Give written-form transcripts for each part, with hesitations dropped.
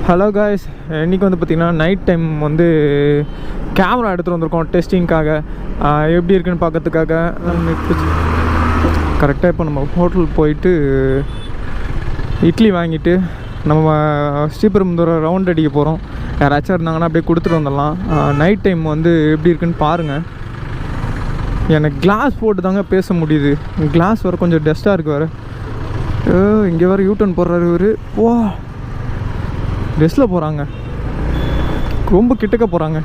Hello guys, இன்றைக்கி வந்து பார்த்திங்கன்னா நைட் டைம் வந்து கேமரா எடுத்துகிட்டு வந்திருக்கோம் டெஸ்டிங்காக. எப்படி இருக்குன்னு பார்க்கறதுக்காக. கரெக்டாக இப்போ நம்ம ஹோட்டல் போயிட்டு இட்லி வாங்கிட்டு நம்ம ஸ்ரீபெரும்புதூர் ரவுண்ட் அடிக்க போகிறோம். யாராச்சும் இருந்தாங்கன்னா அப்படியே கொடுத்துட்டு வந்துடலாம். நைட் டைம் வந்து எப்படி இருக்குன்னு பாருங்கள். எனக்கு கிளாஸ் போட்டு தாங்க பேச முடியுது. கிளாஸ் வர கொஞ்சம் டஸ்ட்டாக இருக்குது வேறு. இங்கே வேறு யூட்டர்ன் போடுறாரு இவர். வா, பெஸ்ஸில் போகிறாங்க, ரொம்ப கிட்டக்க போகிறாங்க.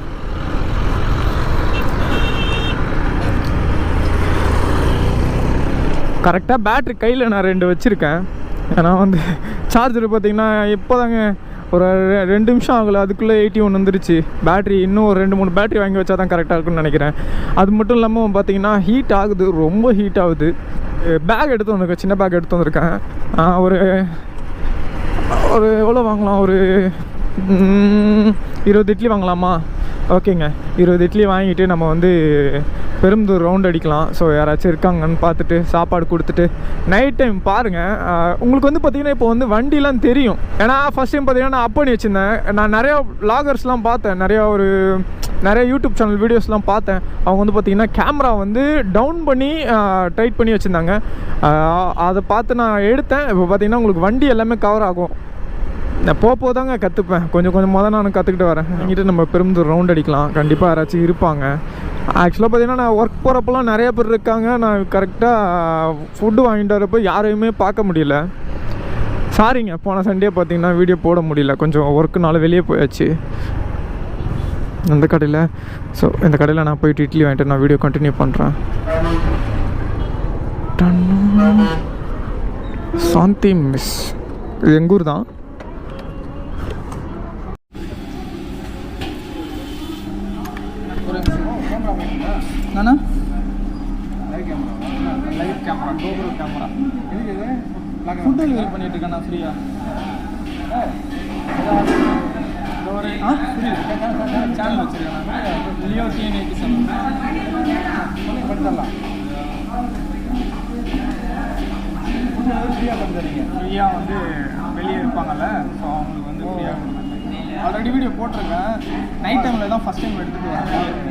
கரெக்டாக பேட்ரி கையில் நான் 2 வச்சுருக்கேன். ஏன்னா வந்து சார்ஜர் பார்த்திங்கன்னா இப்போ தாங்க ஒரு 2 நிமிஷம் ஆகலை, அதுக்குள்ளே 81 வந்துருச்சு. பேட்ரி இன்னும் ஒரு 2-3 பேட்ரி வாங்கி வச்சா தான் கரெக்டாக இருக்குன்னு நினைக்கிறேன். அது மட்டும் இல்லாமல் பார்த்திங்கன்னா ஹீட் ஆகுது, ரொம்ப ஹீட் ஆகுது. பேக் எடுத்து வந்திருக்கேன், சின்ன பேக் எடுத்து வந்திருக்கேன். ஒரு எவ்வளோ வாங்கலாம், ஒரு 20 இட்லி வாங்கலாமா? ஓகேங்க, 20 இட்லி வாங்கிட்டு நம்ம வந்து பெரும்புதூர் ரவுண்ட் அடிக்கலாம். ஸோ யாராச்சும் இருக்காங்கன்னு பார்த்துட்டு சாப்பாடு கொடுத்துட்டு நைட் டைம் பாருங்கள். உங்களுக்கு வந்து பார்த்திங்கன்னா இப்போ வந்து வண்டிலாம் தெரியும். ஏன்னா ஃபஸ்ட் டைம் பார்த்திங்கன்னா நான் அப் பண்ணி வச்சுருந்தேன். நான் நிறையா வ்ளாகர்ஸ்லாம் பார்த்தேன், நிறைய யூடியூப் சேனல் வீடியோஸ்லாம் பார்த்தேன். அவங்க வந்து பார்த்திங்கன்னா கேமரா வந்து டவுன் பண்ணி டைட் பண்ணி வச்சுருந்தாங்க. அதை பார்த்து நான் எடுத்தேன். இப்போ பார்த்திங்கன்னா உங்களுக்கு வண்டி எல்லாமே கவர் ஆகும். நான் போதாங்க கற்றுப்பேன், கொஞ்சம் கொஞ்சமாக தான் நான் கற்றுக்கிட்டு வரேன். இங்கிட்ட நம்ம பெரும்புதூர் ரவுண்ட் அடிக்கலாம், கண்டிப்பாக யாராச்சும் இருப்பாங்க. ஆக்சுவலாக பார்த்திங்கன்னா நான் ஒர்க் போகிறப்பெல்லாம் நிறைய பேர் இருக்காங்க. நான் கரெக்டாக ஃபுட்டு வாங்கிட்டு வரப்போ யாரையுமே பார்க்க முடியல. சாரிங்க, போன சண்டே பார்த்திங்கன்னா வீடியோ போட முடியல, கொஞ்சம் ஒர்க்குனால வெளியே போயாச்சு அந்த கடையில். ஸோ இந்த கடையில் நான் போயிட்டு இட்லி வாங்கிட்டு நான் வீடியோ கண்டினியூ பண்ணுறேன். சாந்தி மிஸ், இது எங்கள் ஊர் தான். நானா live camera, GoPro camera food delivery பண்ணிட்டு இருக்கேன் நான் ஃப்ரீயாக. ஒரு சேனல் வச்சுருக்கேன் நான், லியோ TN87 பண்ணிடலாம். ஃப்ரீயாக பண்ணித்தரீங்க? ஃப்ரீயாக வந்து வெளியே இருப்பாங்கல்ல, ஸோ அவங்களுக்கு வந்து ஃப்ரீயாக ஆல்ரெடி வீடியோ போட்டிருக்கேன். நைட் டைமில் தான் ஃபஸ்ட் டைம் எடுத்துகிட்டு வரேன்.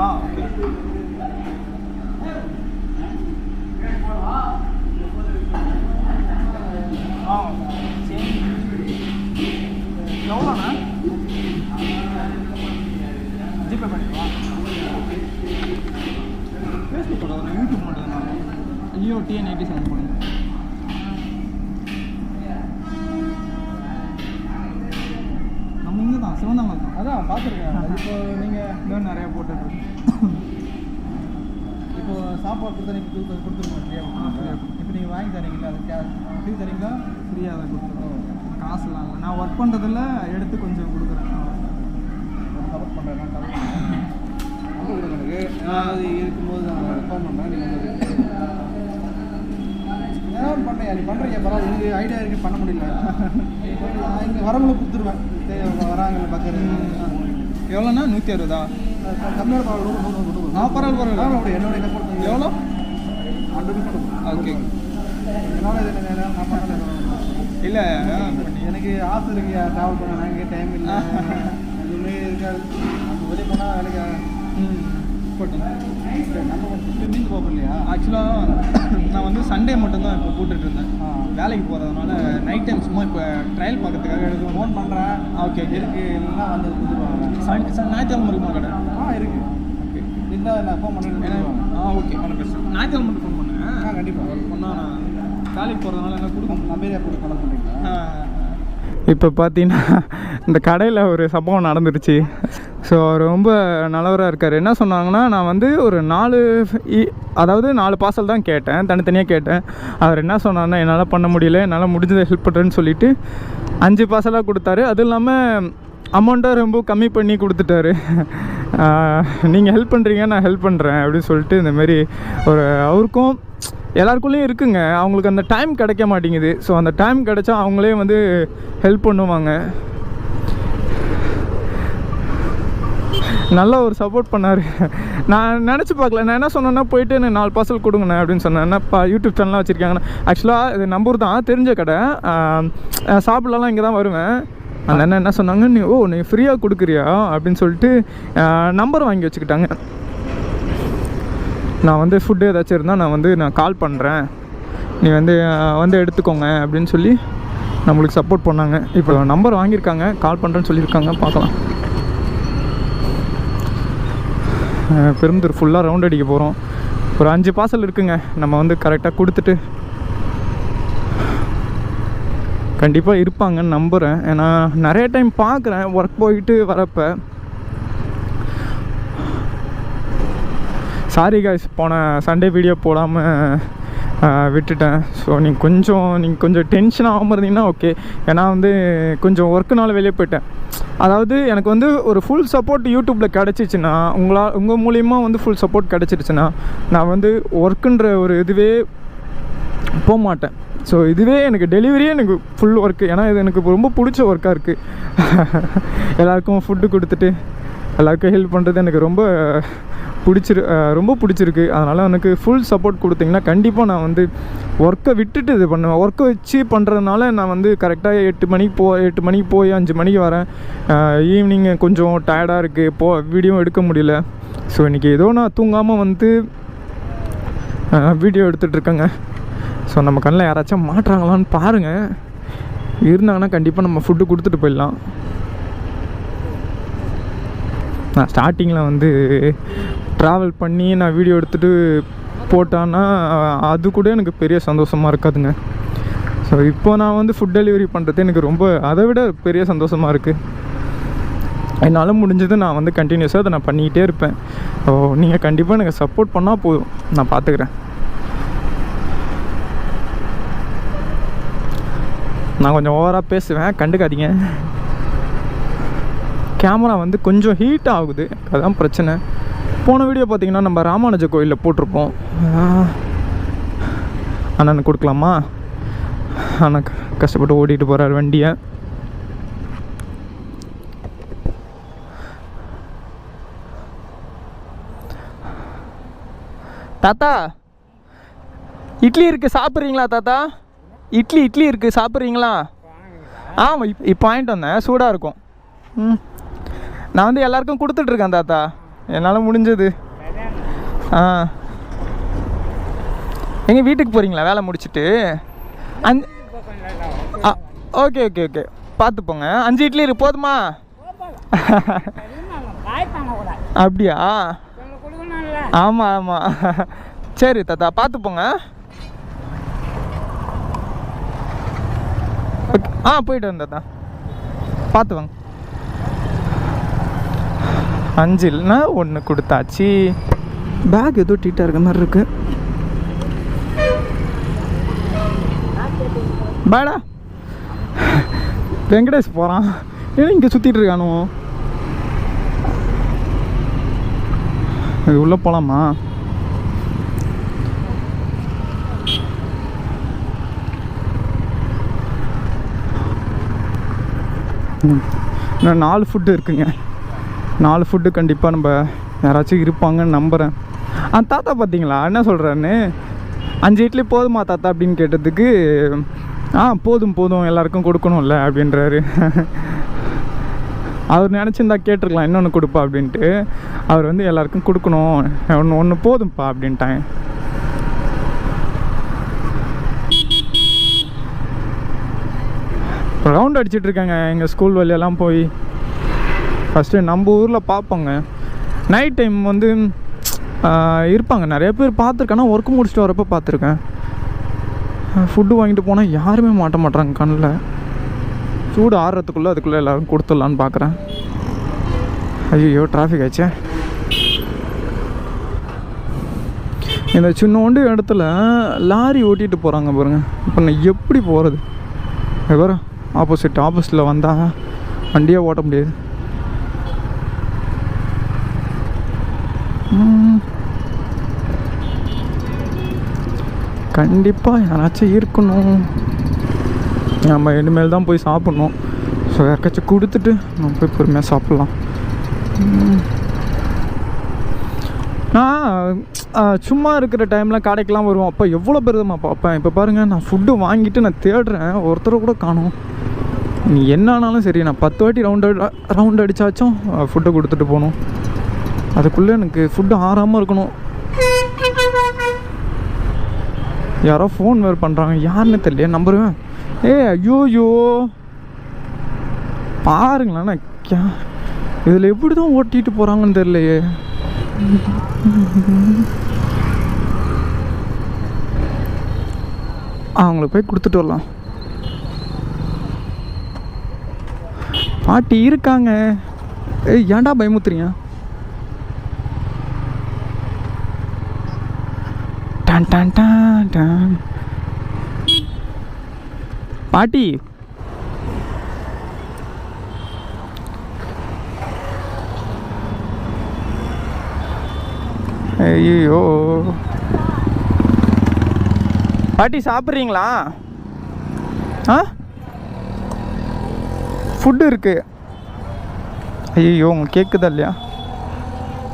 ஓகே. எவ்வளோண்ணா? ஜிபே பண்ணிக்கலாம். ஃபேஸ்புக் போடுறேன், யூடியூப் பண்ணுறதுண்ணா. லியோ TN87 பண்ணுங்க. நம்ம இங்கே தான், சிவந்தாங்க தான். அதான் பார்த்துருக்கேன். இப்போ நீங்கள் இன்னும் நிறையா போட்டுருக்கு. இப்போ சாப்பாடு கொடுத்தா நீங்கள் கொடுத்துருங்க ஃப்ரீயாக. இப்போ நீங்கள் வாங்கி தரீங்களா, அது ஃப்ரீ தரீங்களா? ஃப்ரீயாக தான் கொடுத்துருவோம், காசுலாம் இல்லை. நான் ஒர்க் பண்ணுறதில்ல, எடுத்து கொஞ்சம் கொடுக்குறேன். சப்போர்ட் பண்ணுறேன், நான் கவர் பண்ணுறேன். எனக்கு அது இருக்கும்போது நான் ஃபோன் பண்ணுறேன். நீங்கள் ஏதாவது பண்ணுறேன், நீ பண்ணுறீங்க பரவாயில்ல, எனக்கு ஐடியா இருக்குது, பண்ண முடியல. இங்கே வரவங்களை கொடுத்துருவேன், வராங்க பார்க்குறது. எவ்வளோண்ணா? 160. கம்மியோட பரவாயில்ல. பரவாயில்ல. என்னோட என்ன கொடுத்தீங்க? எவ்வளோ? 100 ஓகே. என்னால் இது நான் பண்ணல. இல்லை, எனக்கு ஆசை இருக்கு ட்ராவல் பண்ண. எனக்கு டைம் இல்லை, எதுவுமே இருக்காது. நம்ம வெளியே போனால் வேலைக்கு போட்டேன். நம்ம மீந்து போக இல்லையா? ஆக்சுவலாக நான் வந்து சண்டே மட்டும்தான் இப்போ போட்டுட்டு இருந்தேன். வேலைக்கு போகிறதுனால நைட் டைம் சும்மா இப்போ ட்ரையல் பார்க்கறதுக்காக எடுத்து ஃபோன் பண்ணுறேன். ஓகே, இருக்குது. இல்லைன்னா வந்து கொடுத்துருவாங்க. ஞாயிற்றுக்கிழமை இருக்குமா கடை? இருக்குது. ஓகே, இல்லை நான் ஃபோன் பண்ணுறேன். ஓகே, ஒன்றும் பிரச்சனை. ஞாயிற்றுக்கிழமை மட்டும் ஃபோன் பண்ணுங்க. கண்டிப்பாக பொண்ணால் நான் வேலைக்கு போகிறதுனால என்ன கொடுக்கும் நம்பேரியா போட்டு பண்ண சொல்கிறீங்களா? இப்போ பார்த்தீங்கன்னா இந்த கடையில் ஒரு சம்பவம் நடந்துருச்சு. ஸோ அவர் ரொம்ப நல்லவராக இருக்கார். என்ன சொன்னாங்கன்னா, நான் வந்து ஒரு 4 பார்சல் தான் கேட்டேன், தனித்தனியாக கேட்டேன். அவர் என்ன சொன்னார்னா, என்னால் பண்ண முடியல, என்னால் முடிஞ்சதை ஹெல்ப் பண்ணுறேன்னு சொல்லிவிட்டு 5 பார்சலாக கொடுத்தாரு. அதுவும் இல்லாமல் அமௌண்ட்டை ரொம்ப கம்மி பண்ணி கொடுத்துட்டாரு. நீங்கள் ஹெல்ப் பண்ணுறீங்க, நான் ஹெல்ப் பண்ணுறேன் அப்படின்னு சொல்லிட்டு இந்தமாரி ஒரு அவருக்கும் எல்லாருக்குள்ளேயும் இருக்குங்க. அவங்களுக்கு அந்த டைம் கிடைக்க மாட்டேங்குது. ஸோ அந்த டைம் கிடைச்சா அவங்களே வந்து ஹெல்ப் பண்ணுவாங்க. நல்ல ஒரு சப்போர்ட் பண்ணார். நான் நினச்சி பார்க்கல. நான் என்ன சொன்னேன்னா போயிட்டு எனக்கு 4 பார்சல் கொடுங்கண்ணே அப்படின்னு சொன்னேன். என்னப்பா யூடியூப் சேனல்லாம் வச்சுருக்காங்கண்ணா. ஆக்சுவலாக இது நம்பூர் தான், தெரிஞ்ச கடை. சாப்பிட்லாம் இங்கே தான் வருவேன். அந்த அண்ணன் என்ன சொன்னாங்க, நீ ஃப்ரீயாக கொடுக்குறியா அப்படின்னு சொல்லிட்டு நம்பர் வாங்கி வச்சுக்கிட்டாங்க. நான் வந்து ஃபுட்டு ஏதாச்சும் இருந்தால் நான் கால் பண்ணுறேன், நீ வந்து எடுத்துக்கோங்க அப்படின்னு சொல்லி நம்மளுக்கு சப்போர்ட் பண்ணாங்க. இப்போ நம்பர் வாங்கியிருக்காங்க, கால் பண்ணுறேன்னு சொல்லியிருக்காங்க. பார்க்கலாம். பெரும்புதூர் ஃபுல்லாக ரவுண்ட் அடிக்க போகிறோம். ஒரு 5 பார்சல் இருக்குங்க. நம்ம கரெக்டாக கொடுத்துட்டு கண்டிப்பாக இருப்பாங்கன்னு நம்புகிறேன். ஏன்னா நிறைய டைம் பார்க்குறேன் ஒர்க் போயிட்டு வரப்போ. சாரி காய்ஸ், போன சண்டே வீடியோ போடாமல் விட்டுட்டேன். ஸோ நீங்கள் கொஞ்சம் டென்ஷன் ஆகாமல் இருந்தீங்கன்னா ஓகே. ஏன்னா கொஞ்சம் ஒர்க்குனால வெளியே போயிட்டேன். அதாவது எனக்கு ஒரு ஃபுல் சப்போர்ட் யூடியூப்பில் கிடச்சிச்சின்னா, உங்கள் மூலியமாக ஃபுல் சப்போர்ட் கிடச்சிருச்சுன்னா நான் ஒர்க்குன்ற ஒரு இதுவே போக மாட்டேன். ஸோ இதுவே எனக்கு டெலிவரியே எனக்கு ஃபுல் ஒர்க்கு. ஏன்னா இது எனக்கு ரொம்ப பிடிச்ச ஒர்க்காக இருக்குது. எல்லாருக்கும் ஃபுட்டு கொடுத்துட்டு எல்லாருக்கும் ஹெல்ப் பண்ணுறது எனக்கு ரொம்ப பிடிச்சிருக்கு. அதனால் எனக்கு ஃபுல் சப்போர்ட் கொடுத்தீங்கன்னா கண்டிப்பாக நான் ஒர்க்கை விட்டுட்டு இது பண்ணுவேன். ஒர்க்கை வச்சு பண்ணுறதுனால நான் கரெக்டாக 8 மணிக்கு போய் 5 மணிக்கு வரேன். ஈவினிங் கொஞ்சம் டயர்டாக இருக்குது, வீடியோ எடுக்க முடியல. ஸோ இன்றைக்கி ஏதோ நான் தூங்காமல் வீடியோ எடுத்துகிட்ருக்கேங்க. ஸோ நம்ம கண்ணில் யாராச்சும் மாட்டுறாங்களான்னு பாருங்கள். இருந்தாங்கன்னா கண்டிப்பாக நம்ம ஃபுட்டு கொடுத்துட்டு போயிடலாம். நான் ஸ்டார்டிங்கில் ட்ராவல் பண்ணி நான் வீடியோ எடுத்துகிட்டு போட்டான்னா அது கூட எனக்கு பெரிய சந்தோஷமாக இருக்காதுங்க. ஸோ இப்போ நான் ஃபுட் டெலிவரி பண்ணுறது எனக்கு ரொம்ப அதை விட பெரிய சந்தோஷமாக இருக்குது. என்னால் முடிஞ்சது நான் கண்டினியூஸாக அதை நான் பண்ணிக்கிட்டே இருப்பேன். ஸோ நீங்கள் கண்டிப்பாக எனக்கு சப்போர்ட் பண்ணால் போதும், நான் பார்த்துக்கிறேன். நான் கொஞ்சம் ஓவராக பேசுவேன், கண்டுக்காதீங்க. கேமரா கொஞ்சம் ஹீட் ஆகுது, அதுதான் பிரச்சனை. போன வீடியோ பார்த்தீங்கன்னா நம்ம ராமானுஜ கோயிலில் போட்டிருப்போம். அண்ணனுக்கு கொடுக்கலாமா? அண்ணன் கஷ்டப்பட்டு ஓட்டிகிட்டு போகிறார் வண்டியை. தாத்தா இட்லி இருக்குது, சாப்பிட்றீங்களா தாத்தா? இட்லி இருக்குது, சாப்பிட்றீங்களா? ஆமாம், இப்போ வாங்கிட்டு வந்தேன், சூடாக இருக்கும். நான் எல்லாருக்கும் கொடுத்துட்ருக்கேன் தாத்தா, என்னால் முடிஞ்சது. எங்கள் வீட்டுக்கு போகிறீங்களா வேலை முடிச்சுட்டு? ஓகே பார்த்து போங்க. 5 இட்லி இருக்கு, போதுமா? அப்படியா? ஆமாம் சரி தாத்தா, பார்த்து போங்க. போயிட்டு வந்தேன் தாத்தா, பார்த்து வாங்க. 5 இல்லைன்னா 1 கொடுத்தாச்சு. பேக் ஏதோ டீட்டாக இருக்க மாதிரி இருக்கு. பேடா வெங்கடேஷ் போகிறான், ஏன்னா இங்கே சுற்றிட்டு இருக்கானோ. இது உள்ளே போகலாமா? இன்னும் 4 ஃபுட்டு இருக்குங்க. 4 ஃபுட்டு கண்டிப்பாக நம்ம யாராச்சும் இருப்பாங்கன்னு நம்புகிறேன். தாத்தா பார்த்தீங்களா என்ன சொல்கிறாருன்னு? 5 இட்லி போதுமா தாத்தா அப்படின்னு கேட்டதுக்கு போதும் எல்லாருக்கும் கொடுக்கணும்ல அப்படின்றாரு. அவர் நினச்சிருந்தா கேட்டிருக்கலாம் இன்னொன்று கொடுப்பா அப்படின்ட்டு. அவர் எல்லாருக்கும் கொடுக்கணும், ஒன்று போதும்ப்பா அப்படின்ட்டாங்க. ரவுண்ட் அடிச்சிட்ருக்காங்க எங்கள் ஸ்கூல் வழியெல்லாம் போய். ஃபஸ்ட்டு நம்ம ஊரில் பார்ப்போங்க, நைட் டைம் இருப்பாங்க நிறைய பேர் பார்த்துருக்கேன். ஆனால் ஒர்க்கு முடிச்சுட்டு வரப்போ பார்த்துருக்கேன். ஃபுட்டு வாங்கிட்டு போனால் யாருமே மாட்ட மாட்டுறாங்க கண்ணில். சூடு ஆடுறதுக்குள்ளே அதுக்குள்ளே எல்லோரும் கொடுத்துடலான்னு பார்க்குறேன். ஐயோ டிராஃபிக் ஆச்சே. இந்த சின்னோண்டு இடத்துல லாரி ஓட்டிகிட்டு போகிறாங்க பாருங்கள். இப்போ நான் எப்படி போகிறது? வேறு ஆப்போசிட்டில் வந்தால் வண்டியே ஓட்ட முடியாது. கண்டிப்பாக யாராச்சும் இருக்கணும். நம்ம இனிமேல் தான் போய் சாப்பிட்ணும். ஸோ யாருக்காச்சும் கொடுத்துட்டு நம்ம போய் பொறுமையாக சாப்பிட்லாம். நான் சும்மா இருக்கிற டைமில் கடைக்கெலாம் வருவோம். அப்போ எவ்வளோ பேர் தான் பார்ப்பேன். இப்போ பாருங்கள், நான் ஃபுட்டு வாங்கிட்டு நான் தேடுறேன், ஒருத்தரை கூட காணோம். நீ என்ன ஆனாலும் சரி, நான் 10 வாட்டி ரவுண்ட் அடித்தாச்சும் ஃபுட்டை கொடுத்துட்டு போகணும். அதுக்குள்ளே எனக்கு ஃபுட்டு ஆறாமல் இருக்கணும். யாரோ ஃபோன் வேறு பண்ணுறாங்க, யாருன்னு தெரியல, நம்புறேன். ஐயோ பாருங்களேண்ணா, இதில் எப்படி தான் ஓட்டிகிட்டு போகிறாங்கன்னு தெரியலையே. அவங்களுக்கு போய் கொடுத்துட்டு வரலாம். பாட்டி இருக்காங்க. ஏன்டா பயமுத்துறீங்க? டான் டான் டான் டான். பாட்டி ஐயோ, பாட்டி சாப்பிட்றீங்களா? ஃபுட்டு இருக்கு. ஐயோ, உங்க கேட்குதா இல்லையா?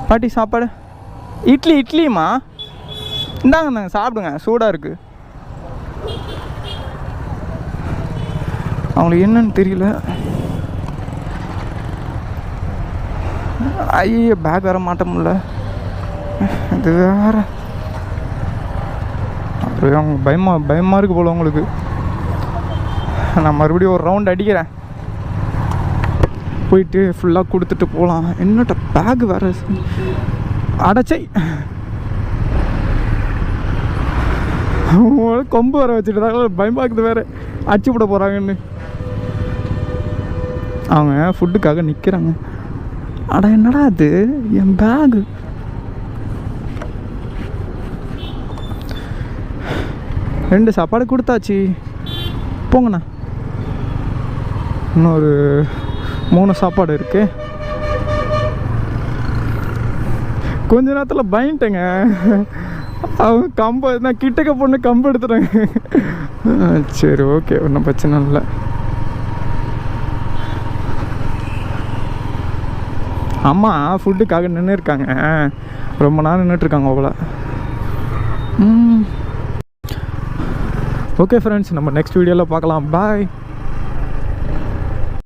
பாட்டி சாப்பாடு இட்லிம்மா, இந்தாங்க சாப்பிடுங்க, சூடாக இருக்குது. அவங்களுக்கு என்னன்னு தெரியல. ஐயோ, பேக் வர மாட்ட முடியல. இது வேற அப்புறம் அவங்க பயமாக இருக்குது போல உங்களுக்கு. நான் மறுபடியும் ஒரு ரவுண்ட் அடிக்கிறேன், போயிட்டு ஃபுல்லாக கொடுத்துட்டு போகலாம். என்னட்ட பேக் வேறு அடைச்சை கொம்பு வர வச்சுட்டு தான் பயமாக்குது வேறு, அடிச்சு விட போகிறாங்கன்னு. அவங்க ஃபுட்டுக்காக நிற்கிறாங்க. அட என்னடா அது, என் பேகு. ரெண்டு சாப்பாடு கொடுத்தாச்சு, போங்கண்ணா. இன்னொரு 3 சாப்பாடு இருக்கு. கொஞ்ச நேரத்தில் பயன்ட்டேங்க. அவங்க கம்பு, நான் கிட்டக்க பொண்ணு கம்பு எடுத்துட்டாங்க. சரி, ஓகே, ஒன்றும் பிரச்சனை இல்லை. அம்மா ஃபுட்டுக்காக நின்று இருக்காங்க, ரொம்ப நேரம் நின்றுட்டுருக்காங்க போல. ஓகே ஃப்ரெண்ட்ஸ், நம்ம நெக்ஸ்ட் வீடியோவில் பார்க்கலாம். பாய்.